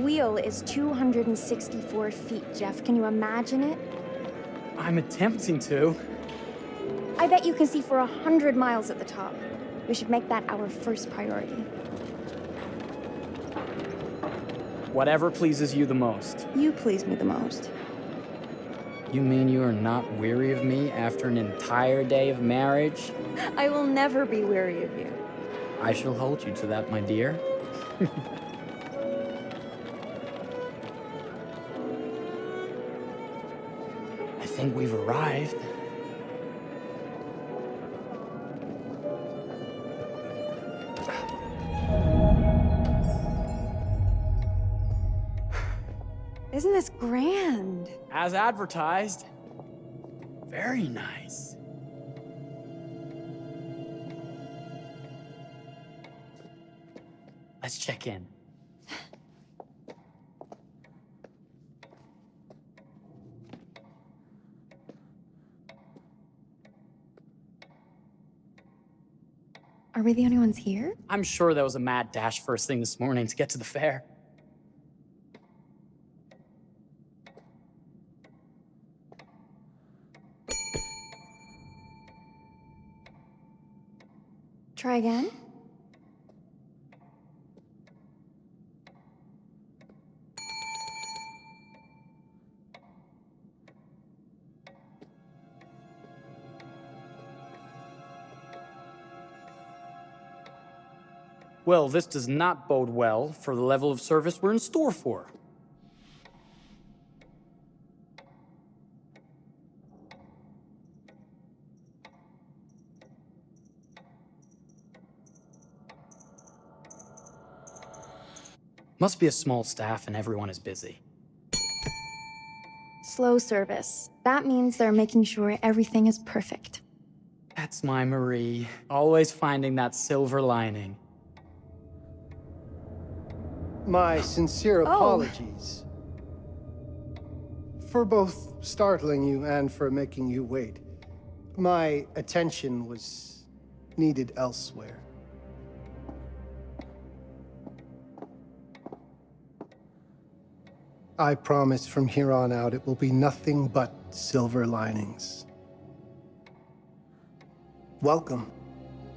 wheel is 264 feet, Jeff. Can you imagine it? I'm attempting to. I bet you can see for 100 miles at the top. We should make that our first priority. Whatever pleases you the most. You please me the most. You mean you are not weary of me after an entire day of marriage? I will never be weary of you. I shall hold you to that, my dear. I think we've arrived. Isn't this grand? As advertised. Very nice. Let's check in. Are we the only ones here? I'm sure there was a mad dash first thing this morning to get to the fair. Try again? Well, this does not bode well for the level of service we're in store for. Must be a small staff and everyone is busy. Slow service. That means they're making sure everything is perfect. That's my Marie, always finding that silver lining. My sincere apologies for both startling you and for making you wait. My attention was needed elsewhere. I promise from here on out it will be nothing but silver linings. Welcome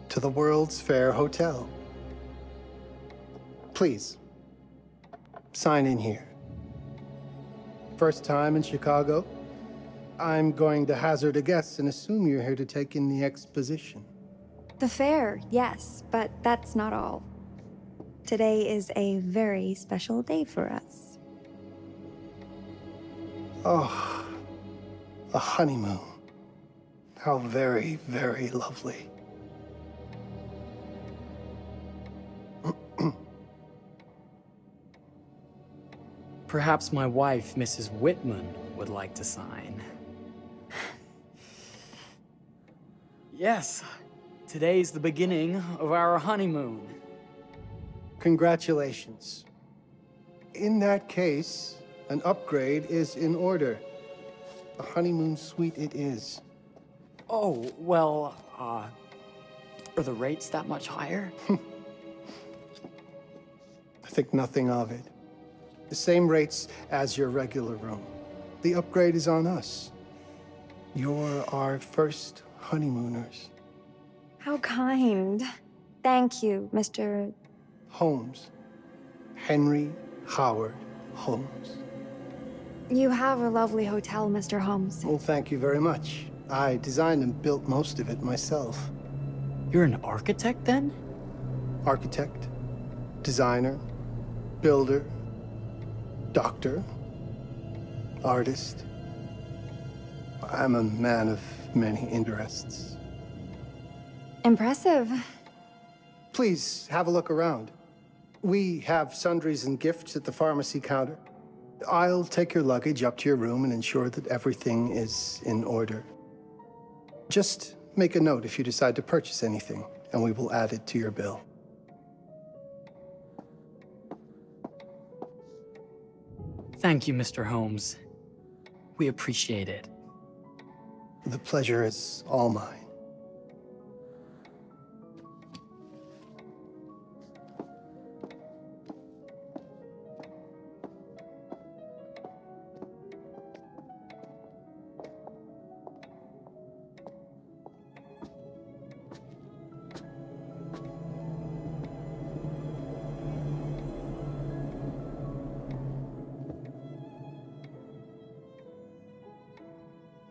to the World's Fair Hotel. Please, sign in here. First time in Chicago? I'm going to hazard a guess and assume you're here to take in the exposition. The fair, yes, but that's not all. Today is a very special day for us. Oh, a honeymoon. How very, very lovely. Perhaps my wife, Mrs. Whitman, would like to sign. Yes, today's the beginning of our honeymoon. Congratulations. In that case, an upgrade is in order. A honeymoon suite it is. Oh, well, are the rates that much higher? I think nothing of it. The same rates as your regular room. The upgrade is on us. You're our first honeymooners. How kind. Thank you, Mr. Holmes. Henry Howard Holmes. You have a lovely hotel, Mr. Holmes. Well, thank you very much. I designed and built most of it myself. You're an architect, then? Architect, designer, builder, doctor, artist. I'm a man of many interests. Impressive. Please, have a look around. We have sundries and gifts at the pharmacy counter. I'll take your luggage up to your room and ensure that everything is in order. Just make a note if you decide to purchase anything, and we will add it to your bill. Thank you, Mr. Holmes. We appreciate it. The pleasure is all mine.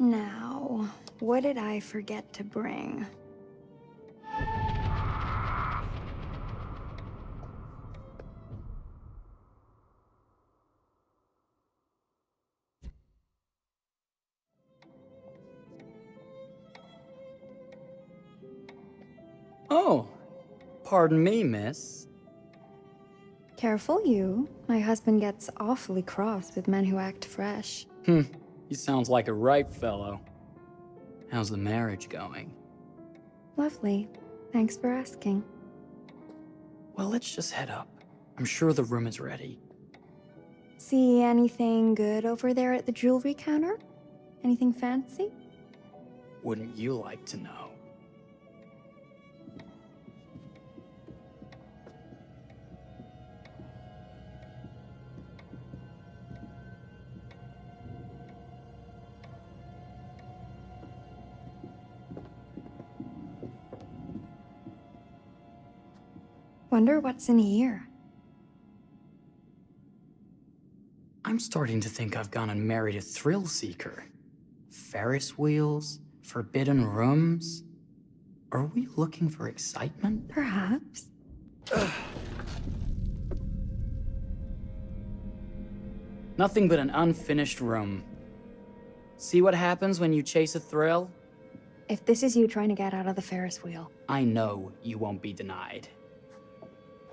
Now, what did I forget to bring? Oh, pardon me, miss. Careful you. My husband gets awfully cross with men who act fresh. He sounds like a ripe fellow. How's the marriage going? Lovely. Thanks for asking. Well, let's just head up. I'm sure the room is ready. See anything good over there at the jewelry counter? Anything fancy? Wouldn't you like to know? Wonder what's in here. I'm starting to think I've gone and married a thrill seeker. Ferris wheels, forbidden rooms. Are we looking for excitement? Perhaps. Nothing but an unfinished room. See what happens when you chase a thrill? If this is you trying to get out of the Ferris wheel. I know you won't be denied.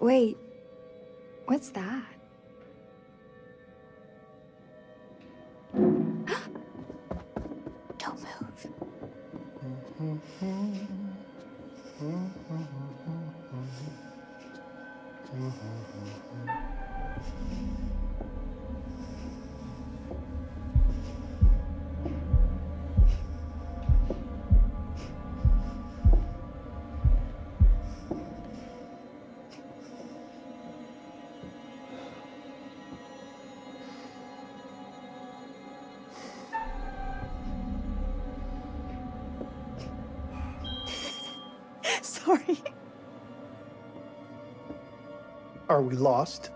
Wait, what's that? Don't move. Sorry. Are we lost?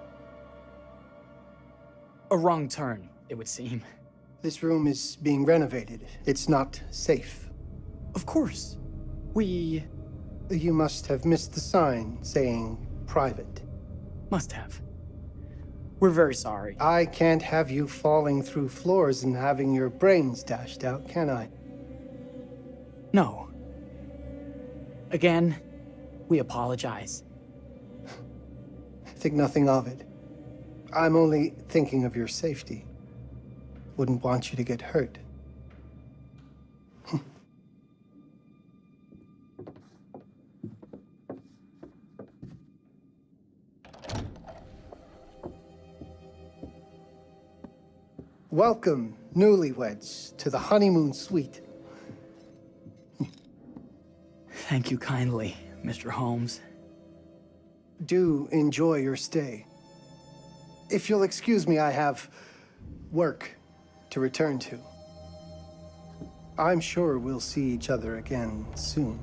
A wrong turn, it would seem. This room is being renovated. It's not safe. Of course. We You must have missed the sign saying private. must have. We're very sorry. I can't have you falling through floors and having your brains dashed out, can I? No. Again, we apologize. Think nothing of it. I'm only thinking of your safety. Wouldn't want you to get hurt. Welcome, newlyweds, to the honeymoon suite. Thank you kindly, Mr. Holmes. Do enjoy your stay. If you'll excuse me, I have work to return to. I'm sure we'll see each other again soon.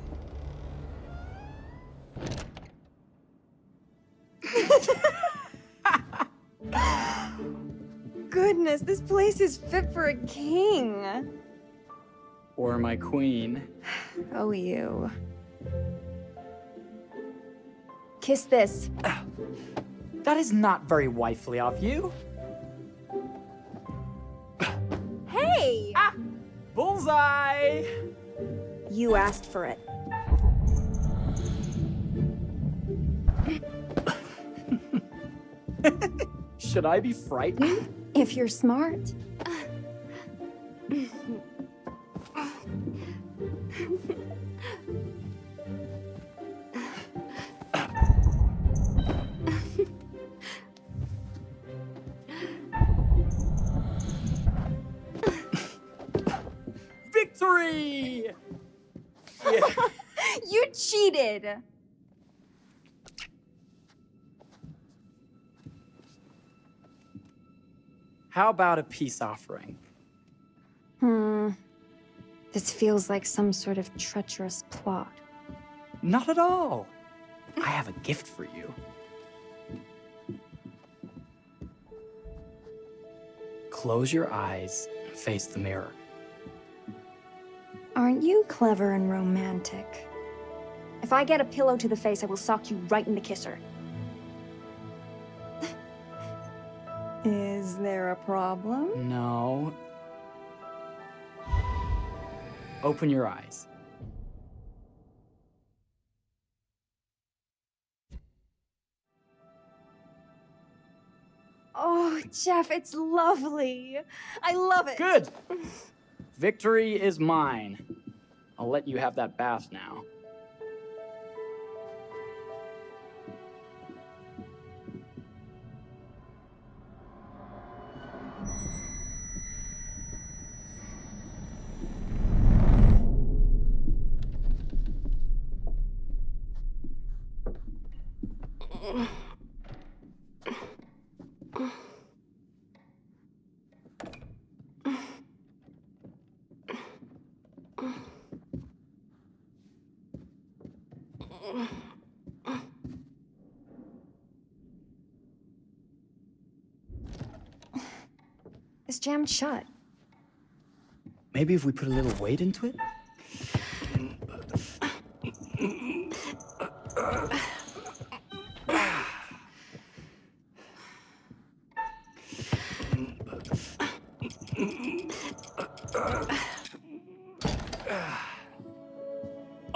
Goodness, this place is fit for a king. Or my queen. Oh, you. Kiss this. That is not very wifely of you. Hey! Bullseye! You asked for it. Should I be frightened? If you're smart. Victory! Yeah. You cheated! How about a peace offering? This feels like some sort of treacherous plot. Not at all. I have a gift for you. Close your eyes and face the mirror. Aren't you clever and romantic? If I get a pillow to the face, I will sock you right in the kisser. Is there a problem? No. Open your eyes. Oh, Jeff, it's lovely. I love it. Good! Victory is mine. I'll let you have that bath now. It's jammed shut. Maybe if we put a little weight into it?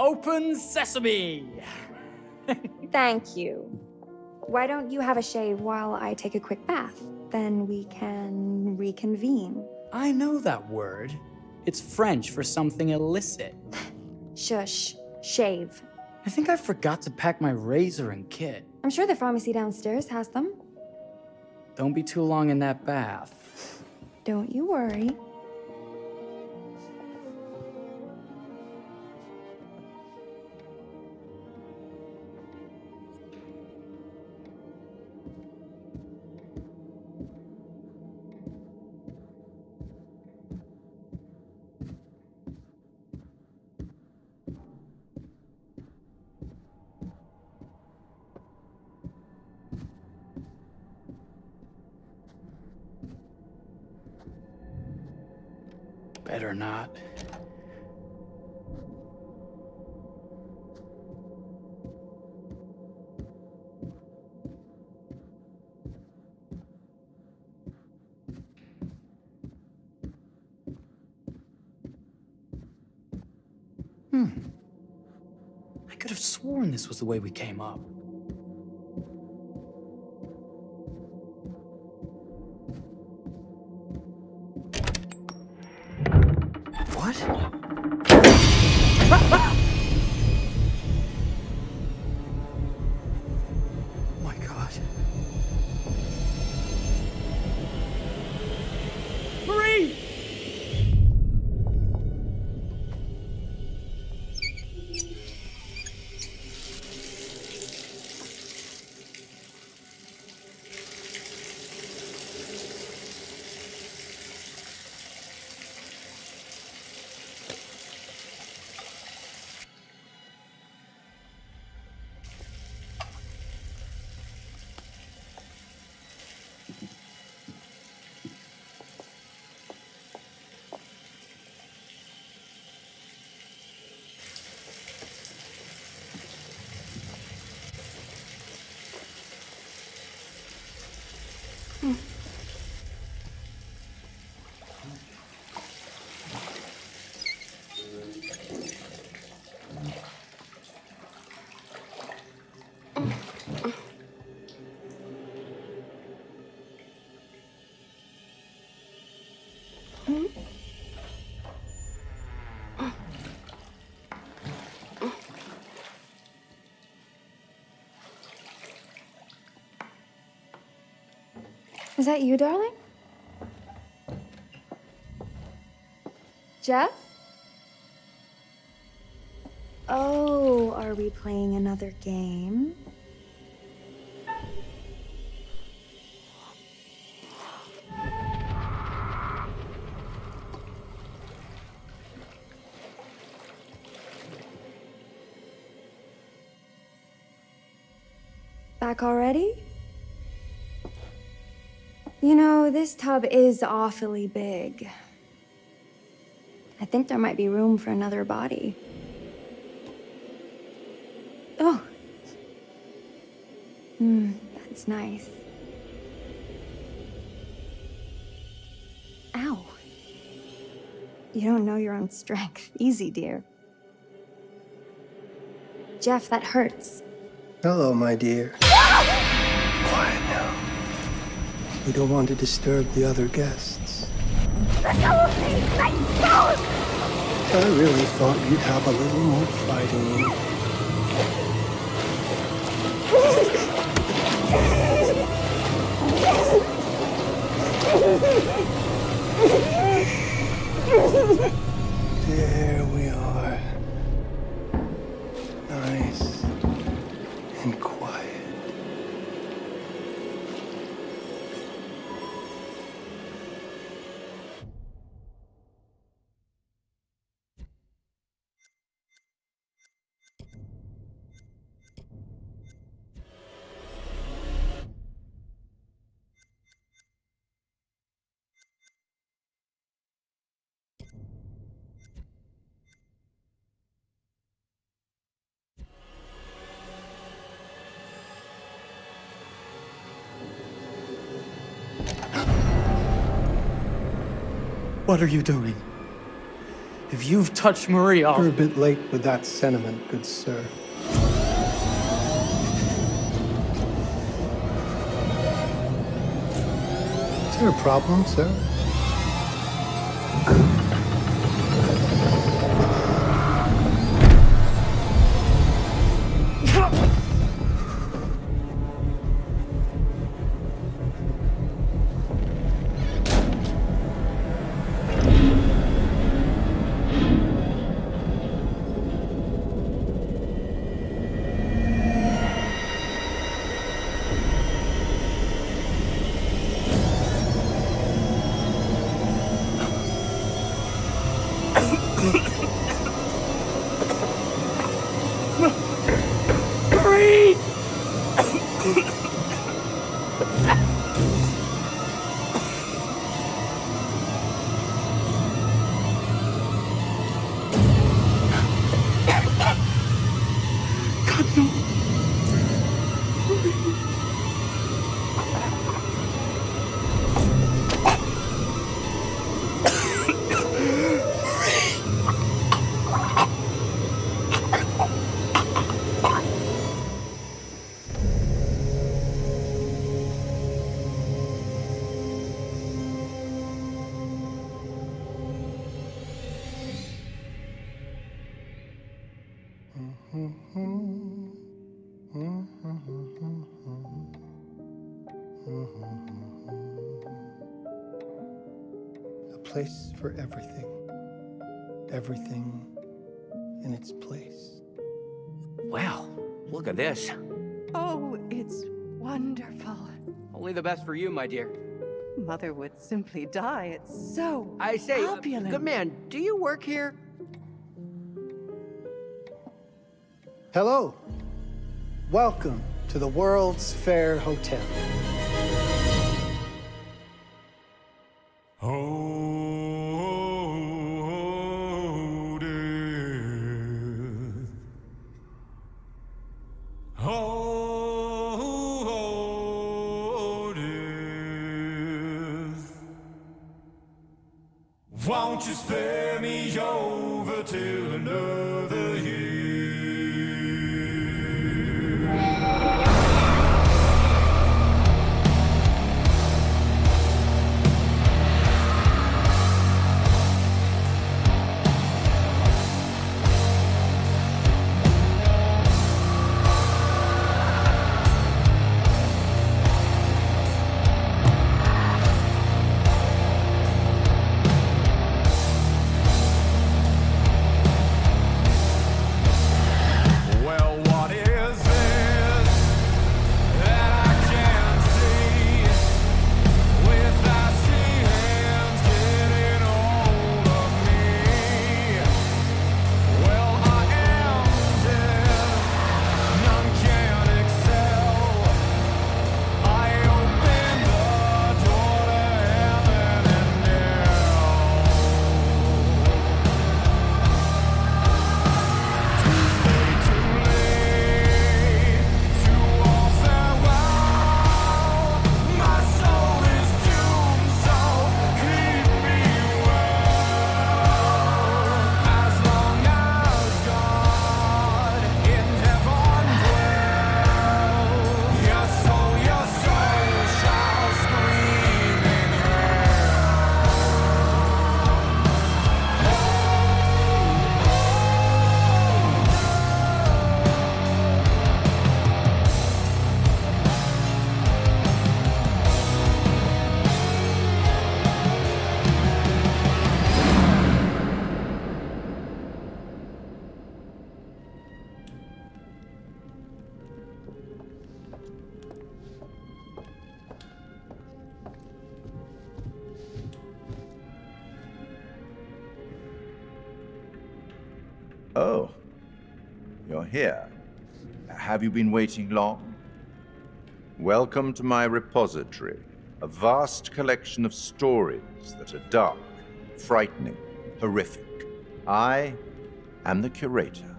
Open sesame! Thank you. Why don't you have a shave while I take a quick bath? Then we can reconvene. I know that word. It's French for something illicit. Shush. Shave. I think I forgot to pack my razor and kit. I'm sure the pharmacy downstairs has them. Don't be too long in that bath. Don't you worry. Better not. I could have sworn this was the way we came up. What? Oh my God. Marie! Is that you, darling? Jeff? Oh, are we playing another game? Back already? You know, this tub is awfully big. I think there might be room for another body. Oh. That's nice. Ow. You don't know your own strength. Easy, dear. Jeff, that hurts. Hello, my dear. Quiet now. We don't want to disturb the other guests. Let go of me! Let go! I really thought you'd have a little more fighting in you. There we are. Nice and quiet. What are you doing? If you've touched Marie, I'll... You're a bit late with that sentiment, good sir. Is there a problem, sir? Marie! God, no. A place for everything. Everything in its place. Well, look at this. Oh, it's wonderful. Only the best for you, my dear. Mother would simply die. It's so I say, opulent. good man, do you work here? Hello. Welcome to the World's Fair Hotel. Oh, death. Oh, death. Won't you spare me over till another year? Oh, you're here. Have you been waiting long? Welcome to my repository, a vast collection of stories that are dark, frightening, horrific. I am the curator.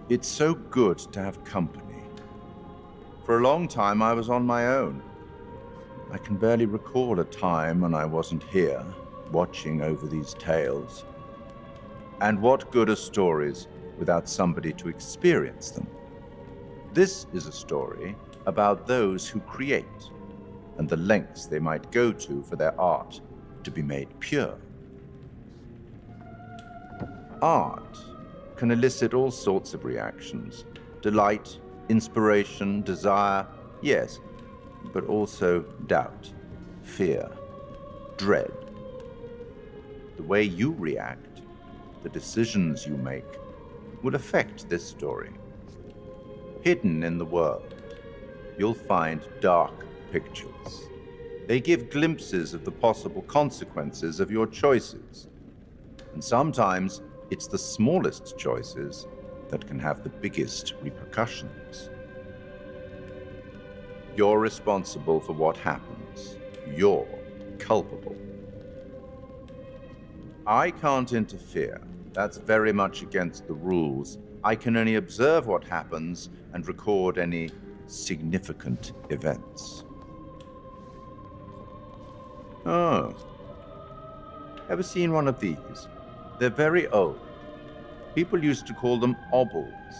It's so good to have company. For a long time, I was on my own. I can barely recall a time when I wasn't here, watching over these tales. And what good are stories without somebody to experience them? This is a story about those who create, and the lengths they might go to for their art to be made pure. Art can elicit all sorts of reactions: delight, inspiration, desire, yes, but also doubt, fear, dread. The way you react, the decisions you make, will affect this story. Hidden in the world, you'll find dark pictures. They give glimpses of the possible consequences of your choices. And sometimes it's the smallest choices that can have the biggest repercussions. You're responsible for what happens. You're culpable. I can't interfere. That's very much against the rules. I can only observe what happens and record any significant events. Oh. Ever seen one of these? They're very old. People used to call them obels.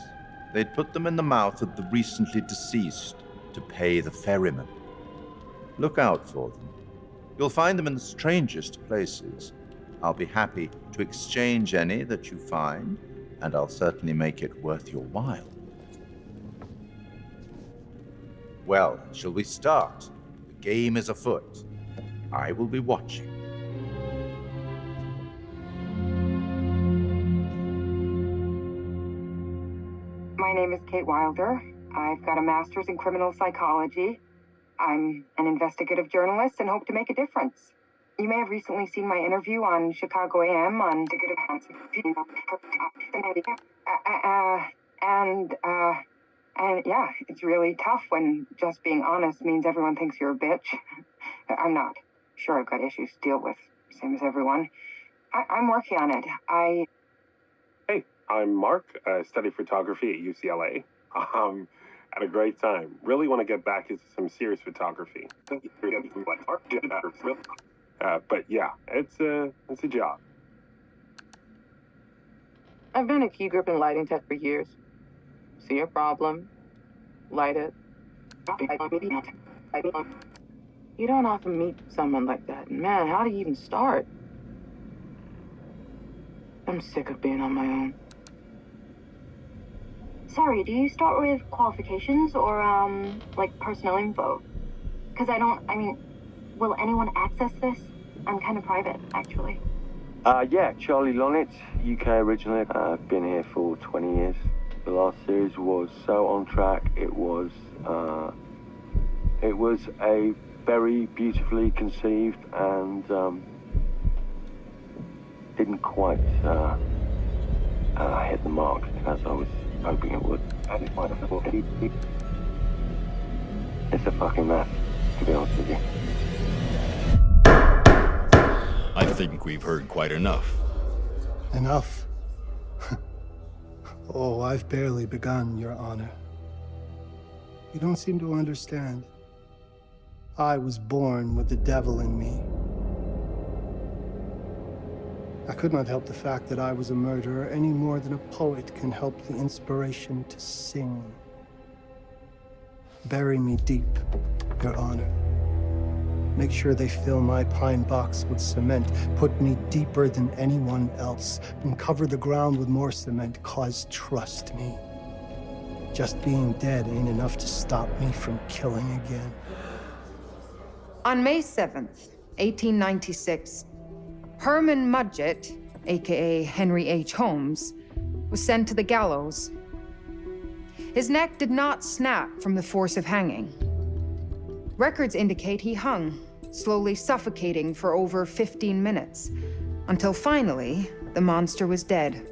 They'd put them in the mouth of the recently deceased to pay the ferryman. Look out for them. You'll find them in the strangest places. I'll be happy to exchange any that you find, and I'll certainly make it worth your while. Well, shall we start? The game is afoot. I will be watching. My name is Kate Wilder. I've got a master's in criminal psychology. I'm an investigative journalist and hope to make a difference. You may have recently seen my interview on Chicago AM on and yeah, it's really tough when just being honest means everyone thinks you're a bitch. I'm not. Sure, I've got issues to deal with, same as everyone. I'm working on it. Hey, I'm Mark. I study photography at UCLA. Had a great time. Really want to get back into some serious photography. But yeah, it's a job. I've been a key grip and lighting tech for years. See a problem, light it. You don't often meet someone like that. Man, how do you even start? I'm sick of being on my own. Sorry, do you start with qualifications or, like, personnel info? Because will anyone access this? I'm kind of private, actually. Yeah, Charlie Lonitz, UK originally. I've been here for 20 years. The last series was so on track. It was a very beautifully conceived and didn't quite hit the mark as I was hoping it would. It's a fucking mess, to be honest with you. I think we've heard quite enough. Enough? Oh, I've barely begun, Your Honor. You don't seem to understand. I was born with the devil in me. I could not help the fact that I was a murderer any more than a poet can help the inspiration to sing. Bury me deep, Your Honor. Make sure they fill my pine box with cement. Put me deeper than anyone else. And cover the ground with more cement, 'cause trust me, just being dead ain't enough to stop me from killing again. On May 7th, 1896, Herman Mudgett, aka Henry H. Holmes, was sent to the gallows. His neck did not snap from the force of hanging. Records indicate he hung slowly suffocating for over 15 minutes, until finally, the monster was dead.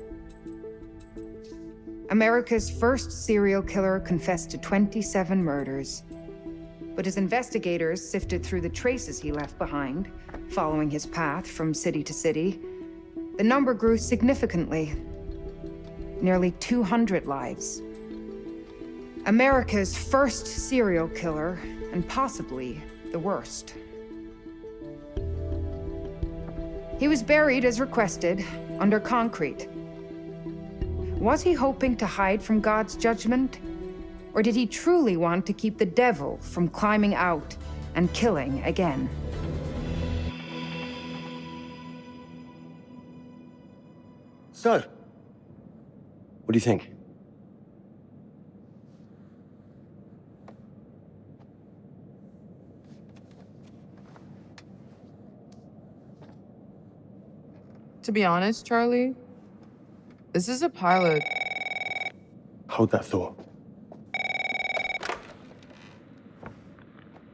America's first serial killer confessed to 27 murders. But as investigators sifted through the traces he left behind, following his path from city to city, the number grew significantly. Nearly 200 lives. America's first serial killer, and possibly the worst. He was buried as requested, under concrete. Was he hoping to hide from God's judgment? Or did he truly want to keep the devil from climbing out and killing again? So, what do you think? To be honest, Charlie, this is a pilot. Hold that thought.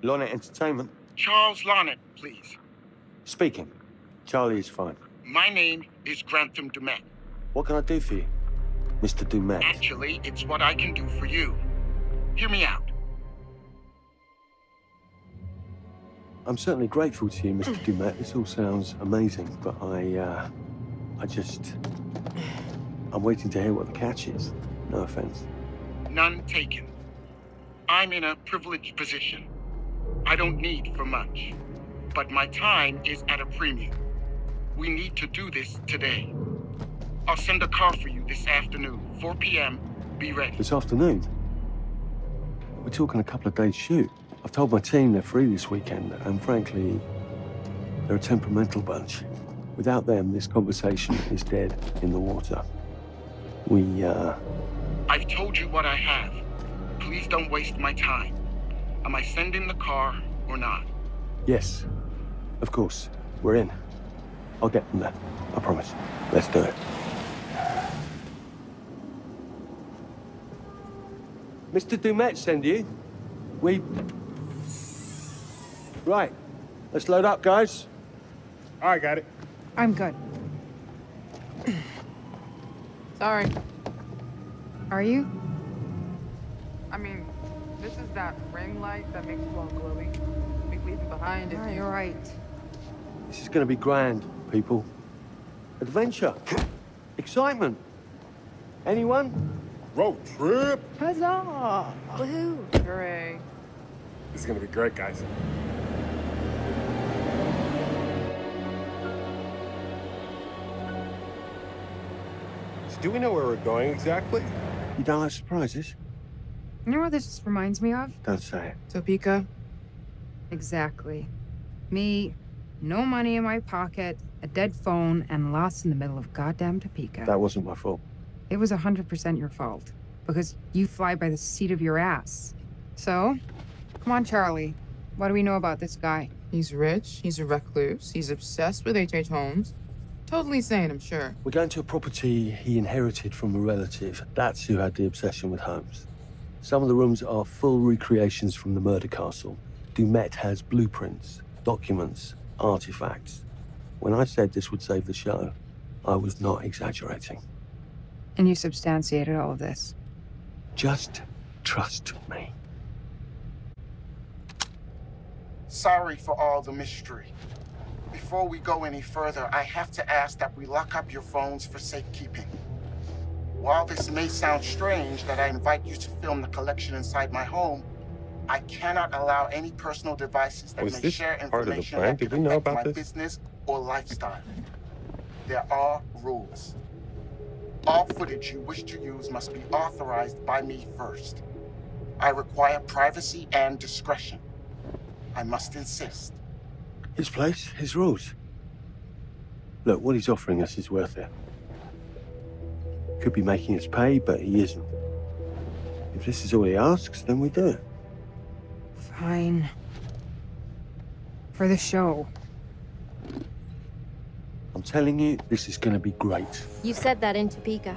Lonnet Entertainment. Charles Lonnet, please. Speaking. Charlie is fine. My name is Grantham Dumet. What can I do for you, Mr. Dumet? Actually, it's what I can do for you. Hear me out. I'm certainly grateful to you, Mr. Dumet. This all sounds amazing, but I'm waiting to hear what the catch is. No offense. None taken. I'm in a privileged position. I don't need for much, but my time is at a premium. We need to do this today. I'll send a car for you this afternoon, 4 p.m. Be ready. This afternoon? We're talking a couple of days shoot. I've told my team they're free this weekend, and frankly, they're a temperamental bunch. Without them, this conversation is dead in the water. I've told you what I have. Please don't waste my time. Am I sending the car or not? Yes, of course. We're in. I'll get them there. I promise. Let's do it. Mr. Dumet send you? Right. Let's load up, guys. I got it. I'm good. Sorry. Are you? I mean, this is that ring light that makes you all glowy. Be leaving behind if you... You're right. This is gonna be grand, people. Adventure. Excitement. Anyone? Road trip. Huzzah! Woohoo! Hooray. This is gonna be great, guys. So do we know where we're going exactly? You don't like surprises? You know what this reminds me of? Don't say it. Topeka? Exactly. Me, no money in my pocket, a dead phone, and lost in the middle of goddamn Topeka. That wasn't my fault. It was 100% your fault. Because you fly by the seat of your ass. So, come on, Charlie. What do we know about this guy? He's rich, he's a recluse, he's obsessed with H.H. Holmes. Totally sane, I'm sure. We're going to a property he inherited from a relative. That's who had the obsession with Holmes. Some of the rooms are full recreations from the murder castle. Dumet has blueprints, documents, artifacts. When I said this would save the show, I was not exaggerating. And you substantiated all of this? Just trust me. Sorry for all the mystery. Before we go any further, I have to ask that we lock up your phones for safekeeping. While this may sound strange that I invite you to film the collection inside my home, I cannot allow any personal devices that Was may this share part of the information plan? that Did could we know affect about my this? business or lifestyle. There are rules. All footage you wish to use must be authorized by me first. I require privacy and discretion. I must insist. His place, his rules. Look, what he's offering us is worth it. Could be making us pay, but he isn't. If this is all he asks, then we do it. Fine. For the show. I'm telling you, this is gonna be great. You said that in Topeka.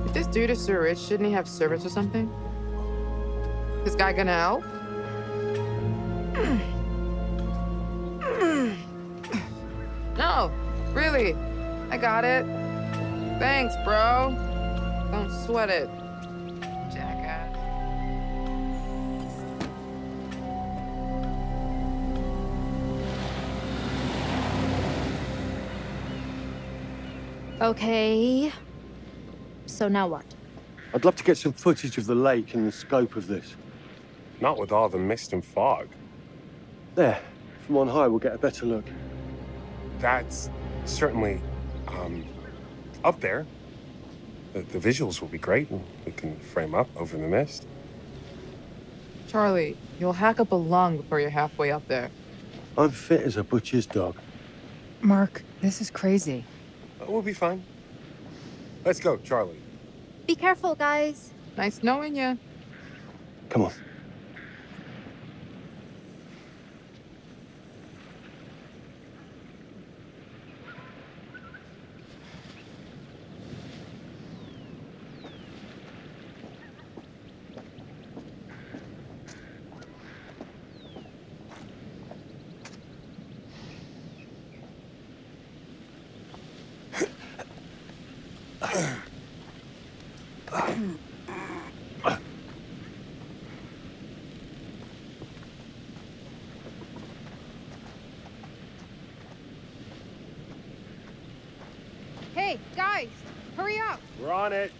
If this dude is so rich, shouldn't he have servants or something? This guy gonna help? No, really. I got it. Thanks, bro. Don't sweat it. Jackass. Okay. So now what? I'd love to get some footage of the lake and the scope of this. Not with all the mist and fog. There. From on high, we'll get a better look. That's certainly, up there. The visuals will be great, and we can frame up over the mist. Charlie, you'll hack up a lung before you're halfway up there. I'm fit as a butcher's dog. Mark, this is crazy. We'll be fine. Let's go, Charlie. Be careful, guys. Nice knowing you. Come on. Hey, guys, hurry up! We're on it.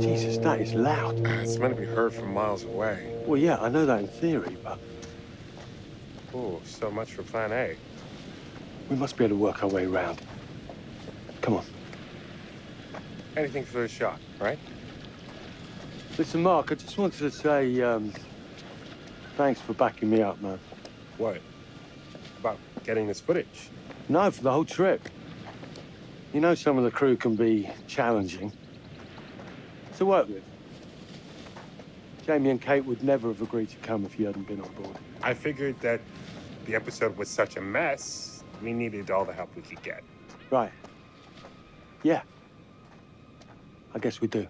Jesus, that is loud. It's meant to be heard from miles away. Well, yeah, I know that in theory, but Oh, so much for plan A. we must be able to work our way around. Come on. Anything for the shot, right? Listen, Mark, I just wanted to say, thanks for backing me up, man. What? About getting this footage? No, for the whole trip. You know some of the crew can be challenging to work with. Jamie and Kate would never have agreed to come if you hadn't been on board. I figured that the episode was such a mess, we needed all the help we could get. Right. Yeah. I guess we do.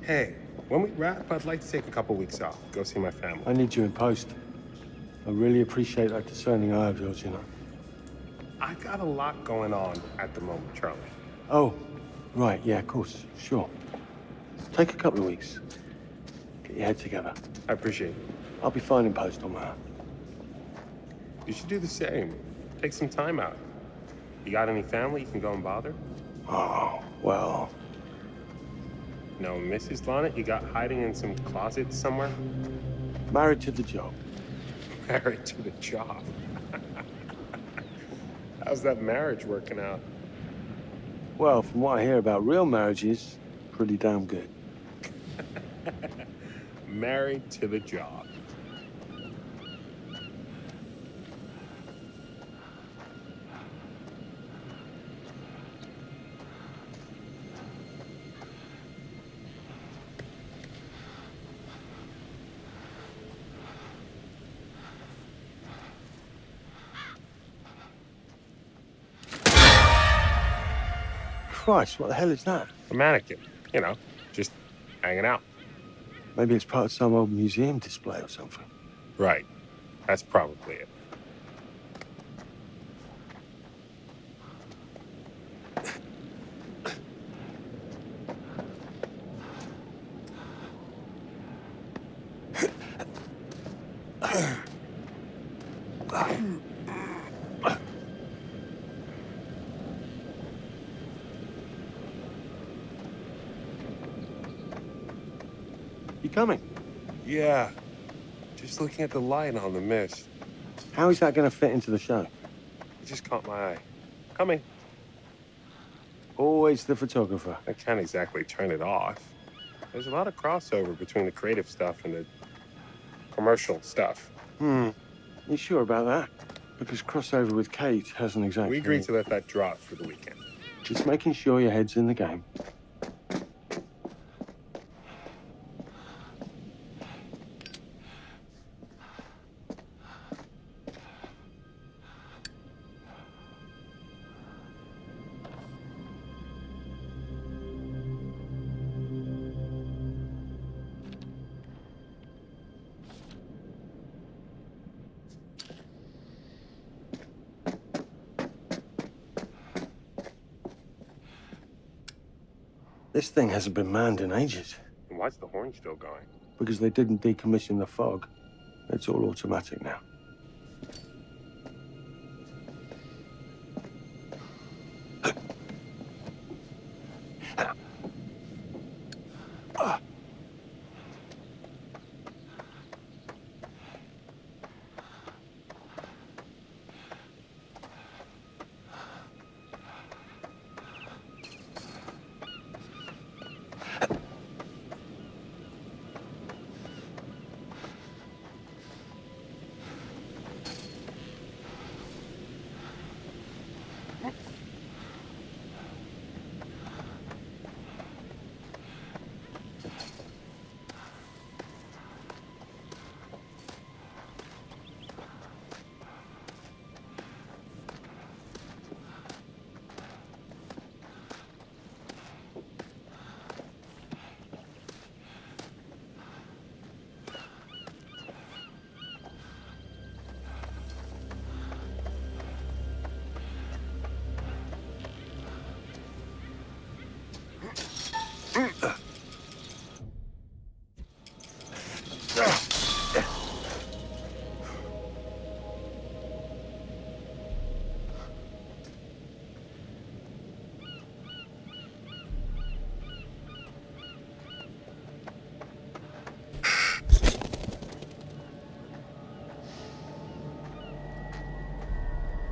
Hey, when we wrap, I'd like to take a couple weeks off, go see my family. I need you in post. I really appreciate that discerning eye of yours, you know. I got a lot going on at the moment, Charlie. Oh, right, yeah, of course, sure. Take a couple of weeks. Get your head together. I appreciate it. I'll be fine in post on that. You should do the same. Take some time out. You got any family you can go and bother? Oh, well. No, Mrs. Lonnet, you got hiding in some closet somewhere? Married to the job. Married to the job. How's that marriage working out? Well, from what I hear about real marriages, pretty damn good. Married to the job. Christ, what the hell is that? A mannequin, you know, just hanging out. Maybe it's part of some old museum display or something. Right. That's probably it. You coming? Yeah. Just looking at the light on the mist. How is that going to fit into the show? It just caught my eye. Coming. Always the photographer. I can't exactly turn it off. There's a lot of crossover between the creative stuff and the commercial stuff. You sure about that? Because crossover with Kate hasn't exactly... We agreed to let that drop for the weekend. Just making sure your head's in the game. This thing hasn't been manned in ages. And why's the horn still going? Because they didn't decommission the fog. It's all automatic now.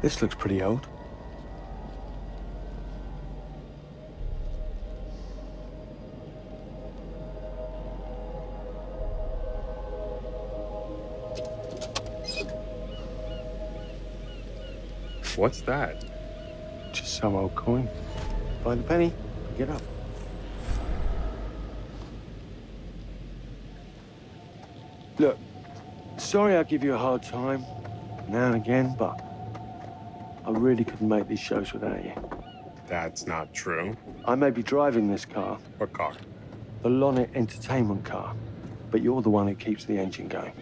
This looks pretty old. What's that? Just some old coin. Find a penny, pick it up. Look, sorry I give you a hard time now and again, but I really couldn't make these shows without you. That's not true. I may be driving this car. What car? The Lonnet Entertainment car. But you're the one who keeps the engine going.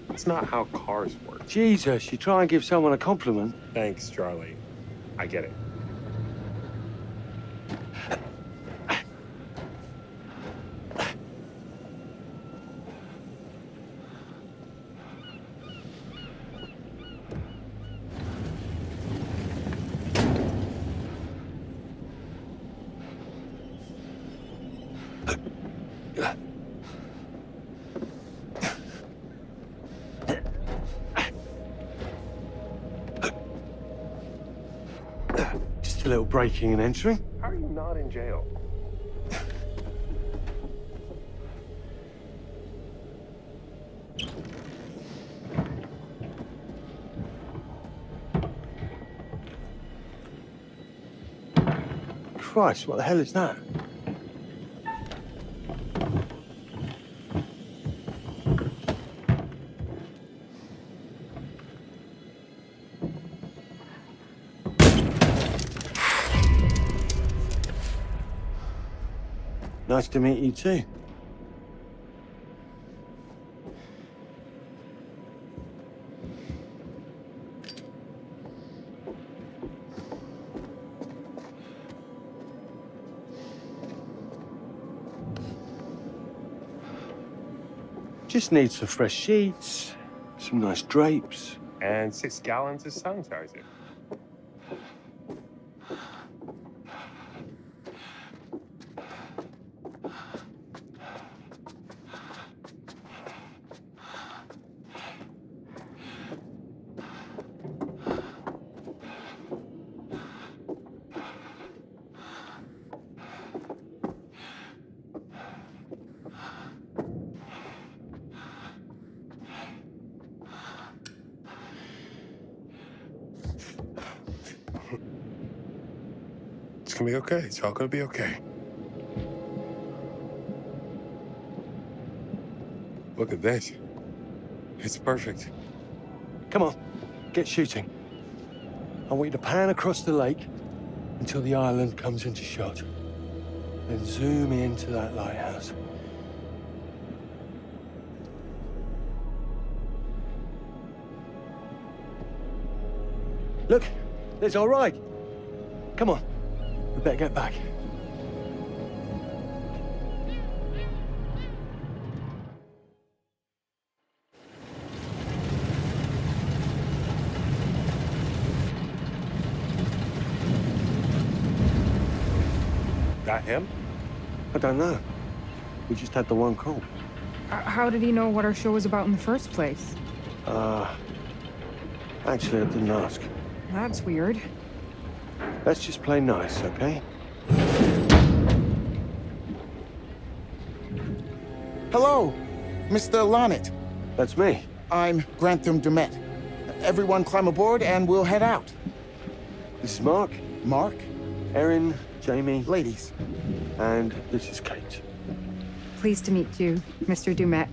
That's not how cars work. Jesus, you try and give someone a compliment. Thanks, Charlie. I get it. Just a little breaking and entering. How are you not in jail? Christ, what the hell is that? Nice to meet you too. Just need some fresh sheets, some nice drapes, and 6 gallons of sanitizer. It's gonna be okay. It's all gonna be okay. Look at this. It's perfect. Come on, get shooting. I want you to pan across the lake until the island comes into shot. Then zoom into that lighthouse. Look, there's our ride. Come on, we better get back. That him? I don't know. We just had the one call. How did he know what our show was about in the first place? Actually, I didn't ask. That's weird. Let's just play nice, okay? Hello, Mr. Lonnet. That's me. I'm Grantham Dumet. Everyone climb aboard and we'll head out. This is Mark. Mark? Erin, Jamie. Ladies. And this is Kate. Pleased to meet you, Mr. Dumet.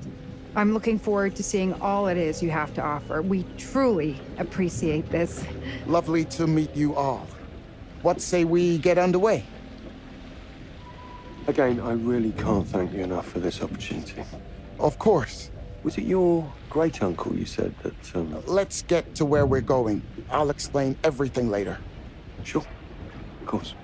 I'm looking forward to seeing all it is you have to offer. We truly appreciate this. Lovely to meet you all. What say we get underway? Again, I really can't thank you enough for this opportunity. Of course. Was it your great-uncle you said that, Let's get to where we're going. I'll explain everything later. Sure. Of course.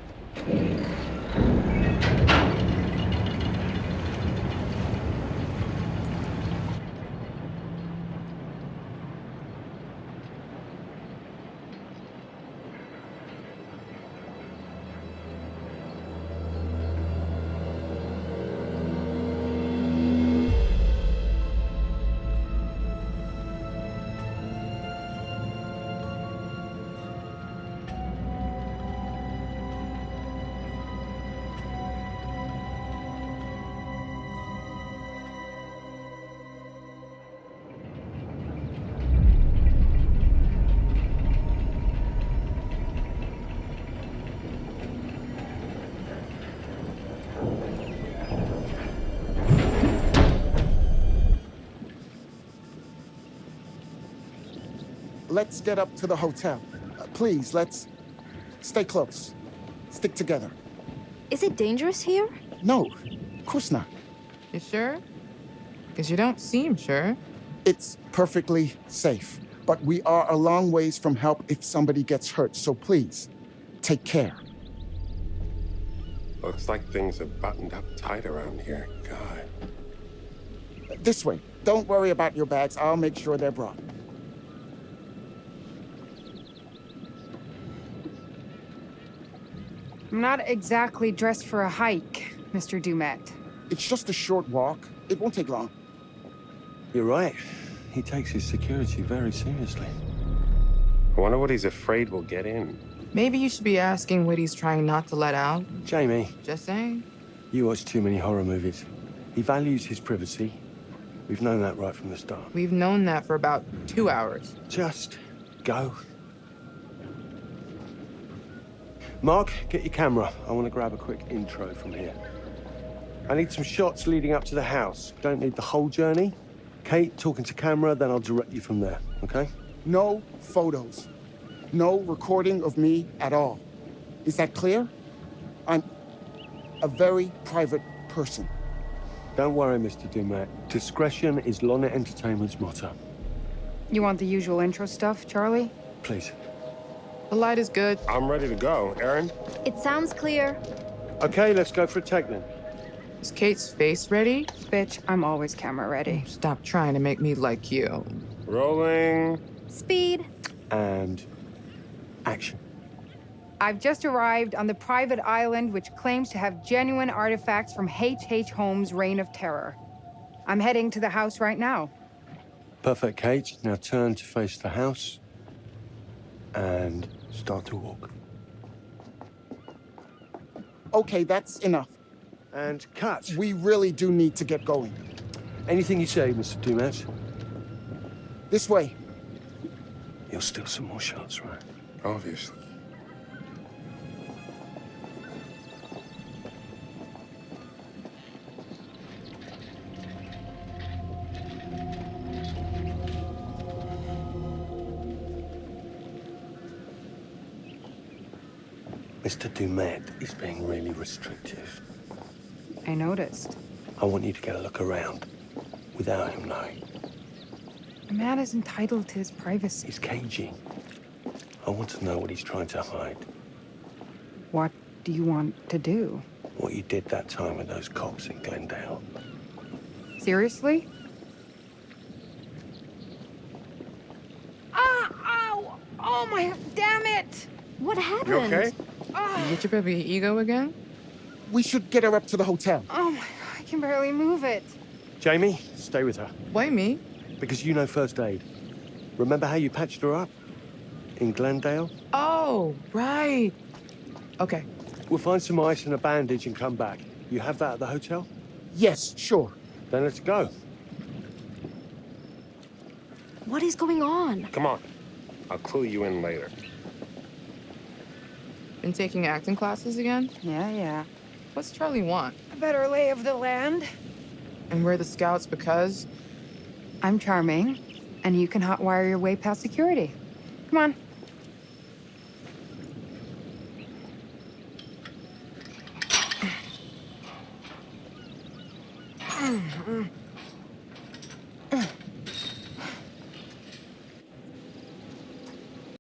Let's get up to the hotel. Please, let's stay close. Stick together. Is it dangerous here? No, of course not. You sure? Because you don't seem sure. It's perfectly safe, but we are a long ways from help if somebody gets hurt, so please, take care. Looks like things are buttoned up tight around here. God. This way. Don't worry about your bags. I'll make sure they're brought. I'm not exactly dressed for a hike, Mr. Dumet. It's just a short walk. It won't take long. You're right. He takes his security very seriously. I wonder what he's afraid will get in. Maybe you should be asking what he's trying not to let out. Jamie. Just saying. You watch too many horror movies. He values his privacy. We've known that right from the start. We've known that for about 2 hours. Just go. Mark, get your camera. I want to grab a quick intro from here. I need some shots leading up to the house. Don't need the whole journey. Kate, talking to camera, then I'll direct you from there, okay? No photos. No recording of me at all. Is that clear? I'm a very private person. Don't worry, Mr. Dumet. Discretion is Lonnet Entertainment's motto. You want the usual intro stuff, Charlie? Please. The light is good. I'm ready to go. Erin? It sounds clear. Okay, let's go for a take then. Is Kate's face ready? Bitch, I'm always camera ready. Stop trying to make me like you. Rolling. Speed. And action. I've just arrived on the private island which claims to have genuine artifacts from H.H. Holmes' Reign of Terror. I'm heading to the house right now. Perfect, Kate. Now turn to face the house and start to walk. Okay, that's enough. And cut. We really do need to get going. Anything you say, Mr. Dumas. This way. You'll steal some more shots, right? Obviously. Mr. Dumet is being really restrictive. I noticed. I want you to get a look around without him knowing. A man is entitled to his privacy. He's cagey. I want to know what he's trying to hide. What do you want to do? What you did that time with those cops in Glendale. Seriously? Ow! Oh my, damn it! What happened? You okay? You get your baby ego again? We should get her up to the hotel. Oh my God, I can barely move it. Jamie, stay with her. Why me? Because you know first aid. Remember how you patched her up? In Glendale? Oh, right. Okay. We'll find some ice and a bandage and come back. You have that at the hotel? Yes, sure. Then let's go. What is going on? Come on. I'll clue you in later. Been taking acting classes again? Yeah. What's Charlie want? A better lay of the land. And we're the scouts because? I'm charming, and you can hotwire your way past security. Come on.